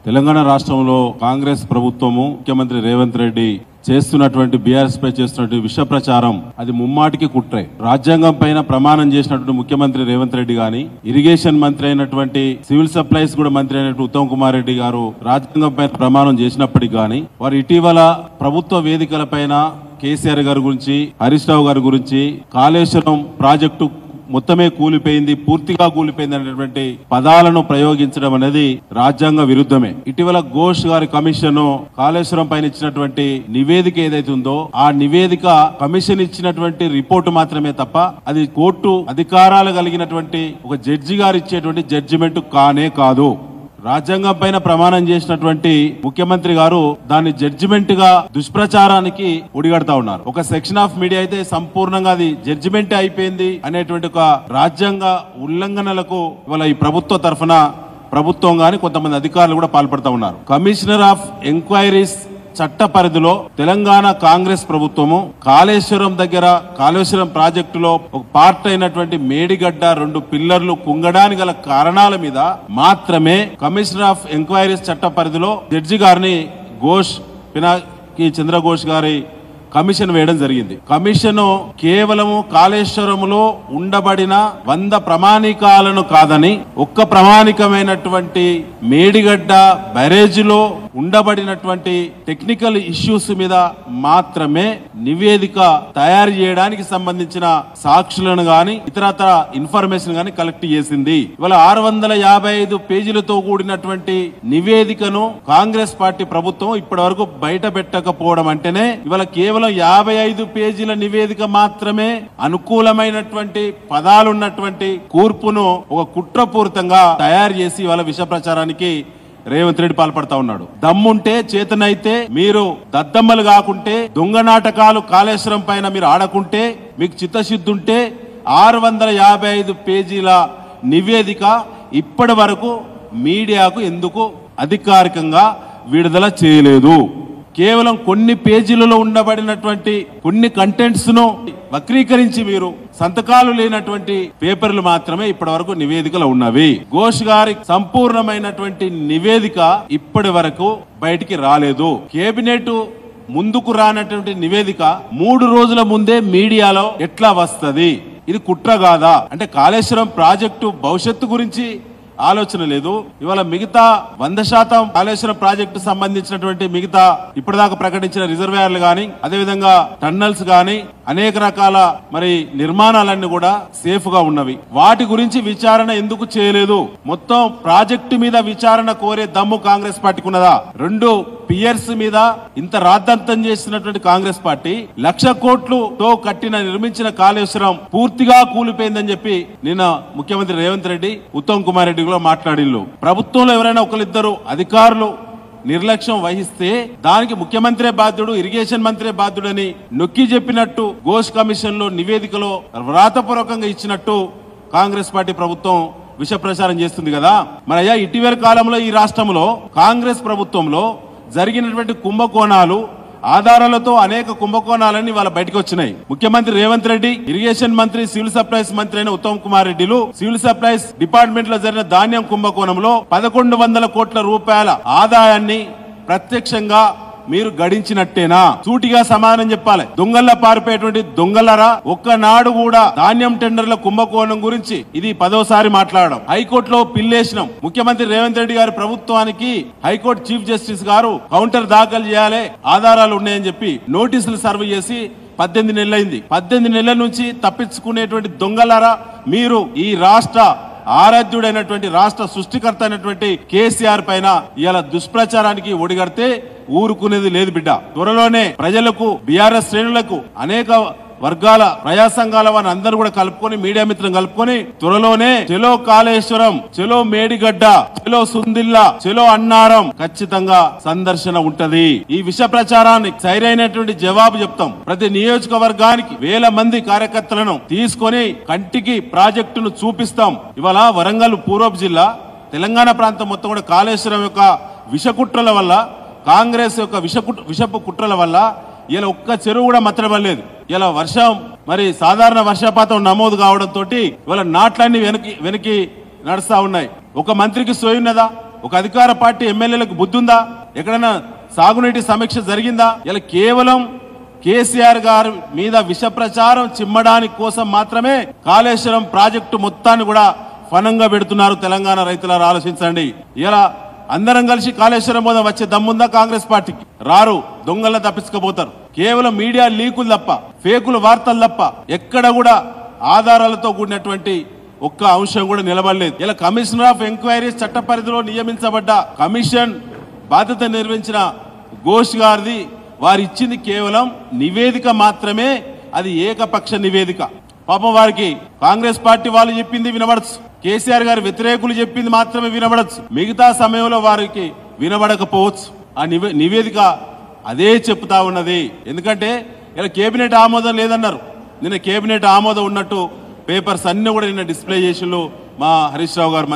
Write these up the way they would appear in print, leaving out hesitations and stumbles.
తెలంగాణ రాష్ట్రంలో కాంగ్రెస్ ప్రభుత్వము ముఖ్యమంత్రి రేవంత్ రెడ్డి చేస్తున్నటువంటి బీఆర్ఎస్ పై చేస్తున్నటువంటి విష ప్రచారం అది ముమ్మాటికి కుట్రే. రాజ్యాంగం పైన ప్రమాణం చేసినటువంటి ముఖ్యమంత్రి రేవంత్ రెడ్డి గాని, ఇరిగేషన్ మంత్రి అయినటువంటి సివిల్ సప్లైస్ కూడా మంత్రి అయినటువంటి ఉత్తమ్ కుమార్ రెడ్డి గారు రాజ్యాంగం పైన ప్రమాణం చేసినప్పటికీ గాని వారు ఇటీవల ప్రభుత్వ వేదికల పైన కేసీఆర్ గారి గురించి, హరీష్ రావు గారి గురించి, కాళేశ్వరం ప్రాజెక్టు మొత్తమే కూలిపోయింది, పూర్తిగా కూలిపోయింది అనేటువంటి పదాలను ప్రయోగించడం అనేది రాజ్యాంగ విరుద్ధమే. ఇటీవల ఘోష్ గారి కమిషన్ కాళేశ్వరం పైన ఇచ్చినటువంటి నివేదిక ఏదైతే ఉందో ఆ నివేదిక కమిషన్ ఇచ్చినటువంటి రిపోర్టు మాత్రమే తప్ప అది కోర్టు అధికారాలు కలిగినటువంటి ఒక జడ్జి గారు ఇచ్చేటువంటి జడ్జిమెంట్ కానే కాదు. రాజ్యాంగం పైన ప్రమాణం చేసినటువంటి ముఖ్యమంత్రి గారు దాన్ని జడ్జిమెంట్ గా దుష్ప్రచారానికి ఒడిగడతా ఉన్నారు. ఒక సెక్షన్ ఆఫ్ మీడియా అయితే సంపూర్ణంగా అది జడ్జిమెంట్ అయిపోయింది అనేటువంటి ఒక రాజ్యాంగ ఉల్లంఘనలకు ఇవాళ ఈ ప్రభుత్వ తరఫున ప్రభుత్వం గాని కొంతమంది అధికారులు కూడా పాల్పడతా ఉన్నారు. కమిషనర్ ఆఫ్ ఎంక్వైరీస్ చట్ట పరిధిలో తెలంగాణ కాంగ్రెస్ ప్రభుత్వము కాళేశ్వరం ప్రాజెక్టులో ఒక పార్ట్ అయినటువంటి మేడిగడ్డ 2 పిల్లర్లు కుంగడానికి గల కారణాల మీద మాత్రమే కమిషనర్ ఆఫ్ ఎంక్వైరీస్ చట్ట పరిధిలో జడ్జి గారిని పినాకి చంద్రఘోష్ గారి కమిషన్ వేయడం జరిగింది. కమిషన్ కేవలము కాళేశ్వరంలో ఉండబడిన 100 ప్రమాణికాలను కాదని ఒక్క ప్రామాణికమైనటువంటి మేడిగడ్డ బ్యారేజీలో ఉండబడినటువంటి టెక్నికల్ ఇష్యూస్ మీద మాత్రమే నివేదిక తయారు చేయడానికి సంబంధించిన సాక్షులను గాని ఇతరత్ర ఇన్ఫర్మేషన్ గాని కలెక్ట్ చేసింది. ఇవాళ 655 పేజీలతో కూడినటువంటి నివేదికను కాంగ్రెస్ పార్టీ ప్రభుత్వం ఇప్పటి వరకు బయట పెట్టకపోవడం అంటేనే ఇవాళ కేవలం 55 పేజీల నివేదిక మాత్రమే అనుకూలమైనటువంటి పదాలున్నటువంటి కూర్పును ఒక కుట్రపూరితంగా తయారు చేసి ఇవాళ విష ప్రచారానికి రేవంత్ రెడ్డి పాల్పడతా ఉన్నాడు. దమ్ముంటే చేతనైతే మీరు దద్దమ్మలు కాకుంటే దొంగ నాటకాలు కాళేశ్వరం పైన మీరు ఆడకుంటే మీకు చిత్తశుద్ధి ఉంటే 655 పేజీల నివేదిక ఇప్పటి వరకు మీడియాకు ఎందుకు అధికారికంగా విడుదల చేయలేదు? కేవలం కొన్ని పేజీలలో ఉండబడినటువంటి కొన్ని కంటెంట్స్ ను వక్రీకరించి మీరు సంతకాలు లేనటువంటి పేపర్లు మాత్రమే ఇప్పటి వరకు నివేదికలు ఉన్నవి. ఘోష్ గారి సంపూర్ణమైనటువంటి నివేదిక ఇప్పటి వరకు బయటికి రాలేదు. కేబినెట్ ముందుకు రానటువంటి నివేదిక 3 రోజుల ముందే మీడియాలో ఎట్లా వస్తది? ఇది కుట్ర కాదా? అంటే కాళేశ్వరం ప్రాజెక్టు భవిష్యత్తు గురించి ఆలోచన లేదు. ఇవాళ మిగతా 100% కాళేశ్వరం ప్రాజెక్టు సంబంధించినటువంటి మిగతా ఇప్పటిదాకా ప్రకటించిన రిజర్వాయర్లు గాని అదేవిధంగా టన్నల్స్ గాని అనేక రకాల మరి నిర్మాణాలన్నీ కూడా సేఫ్ గా ఉన్నవి. వాటి గురించి విచారణ ఎందుకు చేయలేదు? మొత్తం ప్రాజెక్టు మీద విచారణ కోరే దమ్ము కాంగ్రెస్ పార్టీకి ఉన్నదా? 2 పియర్స్ మీద ఇంత రాద్ధాంతం చేసినటువంటి కాంగ్రెస్ పార్టీ 1,00,000 కోట్లతో నిర్మించిన కాళేశ్వరం పూర్తిగా కూలిపోయిందని చెప్పి నిన్న ముఖ్యమంత్రి రేవంత్ రెడ్డి, ఉత్తమ్ కుమార్ రెడ్డి కూడా మాట్లాడిల్లు. ప్రభుత్వంలో ఎవరైనా ఒకరిద్దరు అధికారులు నిర్లక్ష్యం వహిస్తే దానికి ముఖ్యమంత్రి బాధ్యుడు, ఇరిగేషన్ మంత్రి బాధ్యుడని నొక్కి చెప్పినట్టు ఘోష్ కమిషన్ లో నివేదికలో వ్రాతపూర్వకంగా ఇచ్చినట్టు కాంగ్రెస్ పార్టీ ప్రభుత్వం విష ప్రచారం చేస్తుంది కదా. మరి అయ్యా ఇటీవల కాలంలో ఈ రాష్ట్రంలో కాంగ్రెస్ ప్రభుత్వంలో జరిగినటువంటి కుంభకోణాలు ఆధారాలతో అనేక కుంభకోణాలన్నీ వాళ్ళ బయటకు వచ్చినాయి. ముఖ్యమంత్రి రేవంత్ రెడ్డి, ఇరిగేషన్ మంత్రి, సివిల్ సప్లైస్ మంత్రి అయిన ఉత్తమ్ కుమార్ రెడ్డిలు సివిల్ సప్లైస్ డిపార్ట్మెంట్ లో జరిగిన ధాన్యం కుంభకోణంలో 1,100 కోట్ల రూపాయల ఆదాయాన్ని ప్రత్యక్షంగా మీరు గడించినట్టేనా? సూటిగా సమాధానం చెప్పాలి. దొంగల్లా పారిపోయేటువంటి దొంగలరా? ఒక్కనాడు కూడా ధాన్యం టెండర్ల కుంభకోణం గురించి ఇది 10వసారి మాట్లాడడం. హైకోర్టులో పిల్లేసినాం. ముఖ్యమంత్రి రేవంత్ రెడ్డి గారి ప్రభుత్వానికి హైకోర్టు చీఫ్ జస్టిస్ గారు కౌంటర్ దాఖలు చేయాలి, ఆధారాలు ఉన్నాయని చెప్పి నోటీసులు సర్వ్ చేసి 18 నెలలైంది. 18 నెలల నుంచి తప్పించుకునేటువంటి దొంగలరా మీరు? ఈ రాష్ట్ర ఆరాధ్యుడైనటువంటి రాష్ట్ర సృష్టికర్త అయినటువంటి కేసీఆర్ పైన ఇలా దుష్ప్రచారానికి ఒడిగడితే ఊరుకునేది లేదు బిడ్డ. త్వరలోనే ప్రజలకు, బీఆర్ఎస్ శ్రేణులకు, అనేక వర్గాల ప్రజా సంఘాల వారిని అందరూ కూడా కలుపుకొని, మీడియా మిత్రులను కలుపుకొని త్వరలోనే చెలో కాళేశ్వరం, చెలో మేడిగడ్డ, చెలో సుందిల్లా, చెలో అన్నారం ఖచ్చితంగా సందర్శన ఉంటది. ఈ విష ప్రచారానికి సరైనటువంటి జవాబు చెప్తాం. ప్రతి నియోజకవర్గానికి 1000 మంది కార్యకర్తలను తీసుకొని కంటికి ప్రాజెక్టును చూపిస్తాం. ఇవాళ వరంగల్ పూర్వపు జిల్లా, తెలంగాణ ప్రాంతం మొత్తం కూడా కాళేశ్వరం యొక్క విషకుట్రల వల్ల, కాంగ్రెస్ యొక్క విషపు కుట్రల వల్ల ఇలా ఒక్క చెరువు కూడా మత్తడబడలేదు. ఇలా వర్షం మరి సాధారణ వర్షపాతం నమోదు కావడంతో ఇవాళ నాట్లన్నీ వెనక్కి నడుస్తా ఉన్నాయి. ఒక మంత్రికి సోయున్నదా? ఒక అధికార పార్టీ ఎమ్మెల్యేలకు బుద్ధి ఉందా? ఎక్కడైనా సాగునీటి సమీక్ష జరిగిందా? ఇలా కేవలం కేసీఆర్ గారి మీద విష ప్రచారం చిమ్మడానికి కోసం మాత్రమే కాళేశ్వరం ప్రాజెక్టు మొత్తాన్ని కూడా ఫనంగా పెడుతున్నారు. తెలంగాణ రైతులారా ఆలోచించండి. ఇలా అందరం కలిసి కాళేశ్వరం మీద వచ్చే దమ్ముందా కాంగ్రెస్ పార్టీకి? రారు. దొంగలను తప్పించుకోపోతారు. కేవలం మీడియా లీకులు తప్ప, ఫేకులు వార్తలు తప్ప ఎక్కడ కూడా ఆధారాలతో కూడినటువంటి ఒక్క అంశం కూడా నిలబడలేదు. ఇలా కమిషనర్ ఆఫ్ ఎంక్వైరీస్ చట్ట పరిధిలో నియమించబడ్డ కమిషన్ బాధ్యత నిర్వహించిన ఘోష్ గారిది వారు ఇచ్చింది కేవలం నివేదిక మాత్రమే. అది ఏకపక్ష నివేదిక. పాపం వారికి కాంగ్రెస్ పార్టీ వాళ్ళు చెప్పింది వినబడచ్చు, కేసీఆర్ గారి వ్యతిరేకులు చెప్పింది మాత్రమే వినబడచ్చు, మిగతా సమయంలో వారికి వినబడకపోవచ్చు. ఆ నివేదిక అదే చెప్తా ఉన్నది. ఎందుకంటే ఇలా కేబినెట్ ఆమోదం లేదన్నారు. నిన్న కేబినెట్ ఆమోదం ఉన్నట్టు పేపర్స్ అన్ని కూడా నిన్న డిస్ప్లే చేసిళ్ళు మా హరీష్ రావు గారు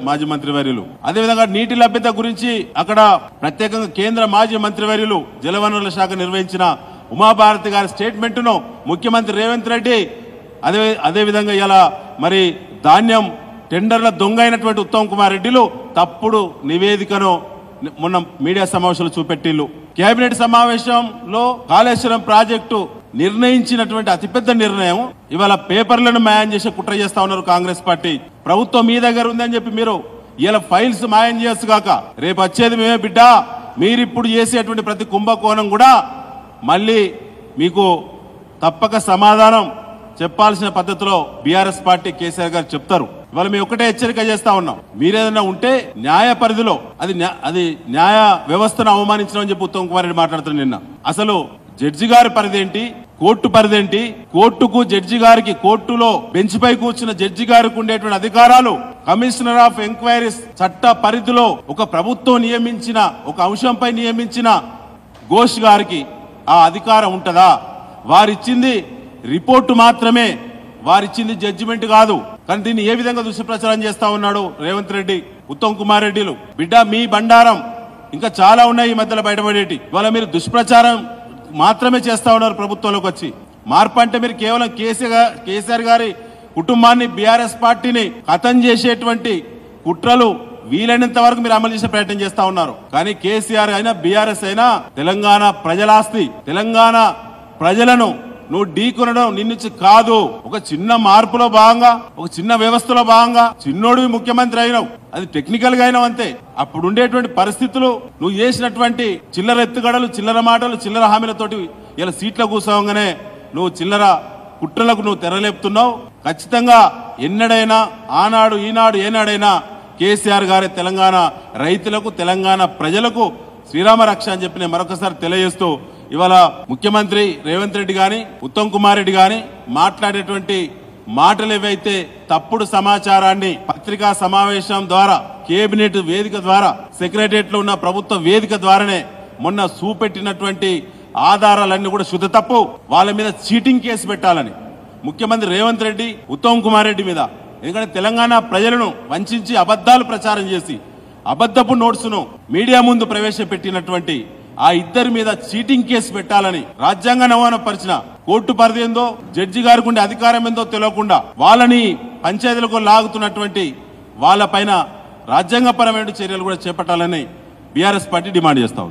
మాజీ మంత్రివర్యులు. అదేవిధంగా నీటి లభ్యత గురించి అక్కడ ప్రత్యేకంగా కేంద్ర మాజీ మంత్రివర్యులు జలవనరుల శాఖ నిర్వహించిన ఉమాభారతి గారి స్టేట్మెంట్ ను ముఖ్యమంత్రి రేవంత్ రెడ్డి అదేవిధంగా ఇలా మరి ధాన్యం టెండర్ల దొంగ అయినటువంటి ఉత్తమ్ కుమార్ రెడ్డిలు తప్పుడు నివేదికను మొన్న మీడియా సమావేశంలో చూపెట్టిళ్ళు. కేబినెట్ సమావేశంలో కాళేశ్వరం ప్రాజెక్టు నిర్ణయించినటువంటి అతిపెద్ద నిర్ణయం ఇవాళ పేపర్లను మాయం చేసే కుట్ర చేస్తా ఉన్నారు కాంగ్రెస్ పార్టీ. ప్రభుత్వం మీ దగ్గర ఉందని చెప్పి మీరు ఇలా ఫైల్స్ మాయం చేయొచ్చు కాక రేపు వచ్చేది మేమే బిడ్డ, మీరిప్పుడు చేసేటువంటి ప్రతి కుంభకోణం కూడా మళ్ళీ మీకు తప్పక సమాధానం చెప్పాల్సిన పద్ధతిలో బీఆర్ఎస్ పార్టీ కేసీఆర్ గారు చెప్తారు. ఇవాళ మేము ఒకటే హెచ్చరిక చేస్తా ఉన్నాం, మీరేదన్నా ఉంటే న్యాయ పరిధిలో అది న్యాయ వ్యవస్థను అవమానించడం అని చెప్పి ఉత్తమ్ కుమార్ రెడ్డి మాట్లాడుతున్నారు. నిన్న అసలు జడ్జి గారి పరిధి ఏంటి, కోర్టు పరిధి ఏంటి? కోర్టుకు జడ్జి గారికి, కోర్టులో బెంచ్ పై కూర్చున్న జడ్జి గారికి ఉండేటువంటి అధికారాలు కమిషనర్ ఆఫ్ ఎంక్వైరీస్ చట్ట పరిధిలో ఒక ప్రభుత్వం నియమించిన ఒక అంశంపై నియమించిన ఘోష్ గారికి ఆ అధికారం ఉంటదా? వారిచ్చింది రిపోర్టు మాత్రమే, వారిచ్చింది జడ్జిమెంట్ కాదు. కానీ దీన్ని ఏ విధంగా దుష్ప్రచారం చేస్తా ఉన్నాడు రేవంత్ రెడ్డి, ఉత్తమ్ కుమార్ రెడ్డిలు. బిడ్డ మీ బండారం ఇంకా చాలా ఉన్నాయి ఈ మధ్యలో బయటపడేటి. ఇవాళ మీరు దుష్ప్రచారం మాత్రమే చేస్తా ఉన్నారు ప్రభుత్వంలోకి వచ్చి. మార్పు అంటే మీరు కేవలం కేసీఆర్ గారి కుటుంబాన్ని, బీఆర్ఎస్ పార్టీని ఖతం చేసేటువంటి కుట్రలు వీలైనంత వరకు మీరు అమలు చేసే ప్రయత్నం చేస్తా ఉన్నారు. కానీ కేసీఆర్ అయినా బీఆర్ఎస్ అయినా తెలంగాణ ప్రజలాస్తి, తెలంగాణ ప్రజలను నువ్వు ఢీకొనడం నిన్నుంచి కాదు. ఒక చిన్న మార్పులో భాగంగా, ఒక చిన్న వ్యవస్థలో భాగంగా చిన్నోడివి ముఖ్యమంత్రి అయినావు, అది టెక్నికల్ గా అయినావు అంతే. అప్పుడు ఉండేటువంటి పరిస్థితులు, నువ్వు చేసినటువంటి చిల్లర ఎత్తుగడలు, చిల్లర మాటలు, చిల్లర హామీలతోటి ఇలా సీట్ల కూర్చోగానే నువ్వు చిల్లర కుట్రలకు నువ్వు తెరలేపుతున్నావు. ఖచ్చితంగా ఎన్నడైనా, ఆనాడు ఈనాడు ఏనాడైనా కేసీఆర్ గారి తెలంగాణ రైతులకు, తెలంగాణ ప్రజలకు శ్రీరామ రక్ష అని చెప్పి నేను మరొకసారి తెలియజేస్తూ, ఇవాళ ముఖ్యమంత్రి రేవంత్ రెడ్డి గాని, ఉత్తమ్ కుమార్ రెడ్డి గాని మాట్లాడేటువంటి మాటలు ఏవైతే తప్పుడు సమాచారాన్ని పత్రికా సమావేశం ద్వారా, కేబినెట్ వేదిక ద్వారా, సెక్రటరియట్ లో ఉన్న ప్రభుత్వ వేదిక ద్వారానే మొన్న చూపెట్టినటువంటి ఆధారాలన్నీ కూడా శుద్ధ తప్పు. వాళ్ళ మీద చీటింగ్ కేసు పెట్టాలని ముఖ్యమంత్రి రేవంత్ రెడ్డి, ఉత్తమ్ కుమార్ రెడ్డి మీద. ఎందుకంటే తెలంగాణ ప్రజలను వంచి అబద్ధాలు ప్రచారం చేసి అబద్ధపు నోట్స్ను మీడియా ముందు ప్రవేశపెట్టినటువంటి ఆ ఇద్దరి మీద చీటింగ్ కేసు పెట్టాలని రాజ్యాంగ పరిచిన కోర్టు పరిధి ఏందో, జడ్జి గారికి ఉండే అధికారం ఏందో తెలియకుండా వాళ్ళని పంచాయతీలకు లాగుతున్నటువంటి వాళ్ళపైన రాజ్యాంగపరమైన చర్యలు కూడా చేపట్టాలని బీఆర్ఎస్ పార్టీ డిమాండ్ చేస్తా ఉంది.